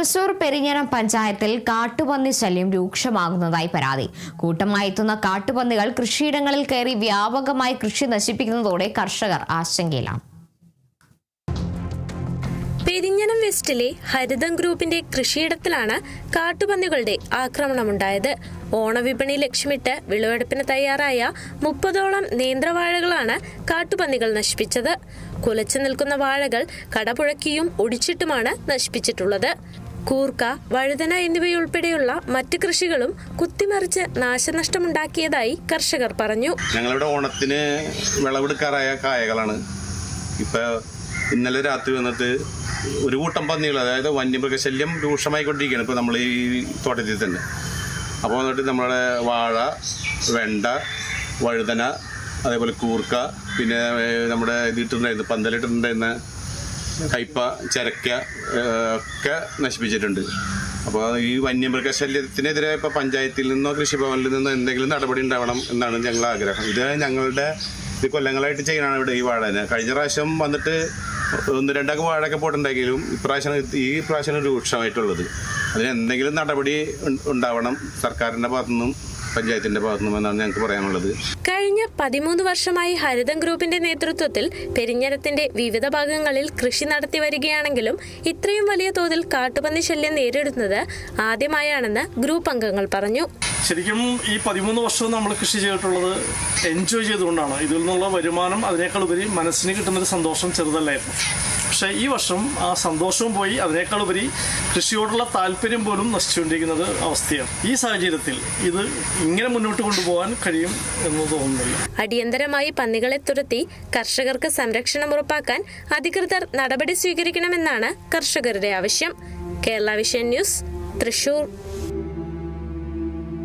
തൃശൂർ പെരിഞ്ഞനം പഞ്ചായത്തിൽ കാട്ടുപന്നി ശല്യം രൂക്ഷമാകുന്നതായി പരാതി. കൂട്ടമായി എത്തുന്ന കാട്ടുപന്നികൾ കൃഷിയിടങ്ങളിൽ കയറി വ്യാപകമായി കൃഷി നശിപ്പിക്കുന്നതോടെ കർഷകർ ആശങ്കയിലാണ്. പെരിഞ്ഞനം വെസ്റ്റിലെ ഹരിതം ഗ്രൂപ്പിന്റെ കൃഷിയിടത്തിലാണ് കാട്ടുപന്നികളുടെ ആക്രമണമുണ്ടായത്. ഓണവിപണി ലക്ഷ്യമിട്ട് വിളവെടുപ്പിന് തയ്യാറായ 30ഓളം നേന്ത്രവാഴകളാണ് കാട്ടുപന്നികൾ നശിപ്പിച്ചത്. കുലച്ചു നിൽക്കുന്ന വാഴകൾ കടപുഴക്കിയും ഒടിച്ചിട്ടുമാണ് നശിപ്പിച്ചിട്ടുള്ളത്. കൂർക്ക, വഴുതന എന്നിവയുൾപ്പെടെയുള്ള മറ്റ് കൃഷികളും കുത്തിമറിച്ച് നാശനഷ്ടമുണ്ടാക്കിയതായി കർഷകർ പറഞ്ഞു. ഞങ്ങളുടെ ഓണത്തിന് വിളവെടുക്കാറായ കായകളാണ്. ഇന്നലെ രാത്രി വന്നിട്ട് ഒരു കൂട്ടം പന്നികൾ, അതായത് വന്യമൃഗശല്യം രൂക്ഷമായിക്കൊണ്ടിരിക്കുകയാണ് ഇപ്പോൾ നമ്മൾ ഈ തോട്ടത്തിൽ തന്നെ. അപ്പോൾ വന്നിട്ട് നമ്മുടെ വാഴ, വെണ്ട, വഴുതന, അതേപോലെ കൂർക്ക, പിന്നെ നമ്മുടെ ഇതിട്ടുണ്ടായിരുന്നു പന്തലിട്ടുണ്ടായിരുന്ന കയ്പ, ചരക്ക ഒക്കെ നശിപ്പിച്ചിട്ടുണ്ട്. അപ്പോൾ ഈ വന്യമൃഗശല്യത്തിനെതിരെ ഇപ്പോൾ പഞ്ചായത്തിൽ നിന്നോ കൃഷിഭവനിൽ നിന്നോ എന്തെങ്കിലും നടപടി ഉണ്ടാവണം എന്നാണ് ഞങ്ങളുടെ ആഗ്രഹം. ഇത് ഞങ്ങളുടെ ഇത് കൊല്ലങ്ങളായിട്ട് ചെയ്യണമാണ് ഇവിടെ ഈ വാഴന്. കഴിഞ്ഞ പ്രാവശ്യം വന്നിട്ട് 1-2 വാഴയൊക്കെ പോയിട്ടുണ്ടെങ്കിലും ഈ പ്രാവശ്യം രൂക്ഷമായിട്ടുള്ളത്. അതിന് എന്തെങ്കിലും നടപടി ഉണ്ടാവണം സർക്കാരിൻ്റെ ഭാഗത്തുനിന്നും പഞ്ചായത്തിന്റെ ഭാഗത്തുനിന്നും എന്നാണ് ഞങ്ങൾക്ക് പറയാനുള്ളത്. കഴിഞ്ഞ 13 വർഷമായി ഹരിതം ഗ്രൂപ്പിന്റെ നേതൃത്വത്തിൽ പെരിഞ്ഞനത്തിന്റെ വിവിധ ഭാഗങ്ങളിൽ കൃഷി നടത്തി വരികയാണെങ്കിലും ഇത്രയും വലിയ തോതിൽ കാട്ടുപന്നി ശല്യം നേരിടുന്നത് ആദ്യമായാണെന്ന് ഗ്രൂപ്പ് അംഗങ്ങൾ പറഞ്ഞു. ശരിക്കും ഈ 13 വർഷവും നമ്മൾ കൃഷി ചെയ്തിട്ടുള്ളത് എൻജോയ് ചെയ്തുകൊണ്ടാണ്. ഇതിൽ നിന്നുള്ള വരുമാനം അതിനേക്കാൾ ഉപരി മനസ്സിന് കിട്ടുന്നൊരു സന്തോഷം ചെറുതല്ലായിരുന്നു. പക്ഷേ ഈ വർഷം ആ സന്തോഷവും പോയി, അതിനേക്കാൾ ഉപരി കൃഷിയോടുള്ള താല്പര്യം പോലും നശിച്ചുകൊണ്ടിരിക്കുന്നത് അവസ്ഥയാണ്. ഈ സാഹചര്യത്തിൽ ഇത് ഇങ്ങനെ മുന്നോട്ട് കൊണ്ടുപോകാൻ കഴിയും എന്ന് തോന്നുന്നില്ല. അടിയന്തരമായി പന്നികളെ തുരത്തി കർഷകർക്ക് സംരക്ഷണം ഉറപ്പാക്കാൻ അധികൃതർ നടപടി സ്വീകരിക്കണമെന്നാണ് കർഷകരുടെ ആവശ്യം. Kerala vision news, Thrissur.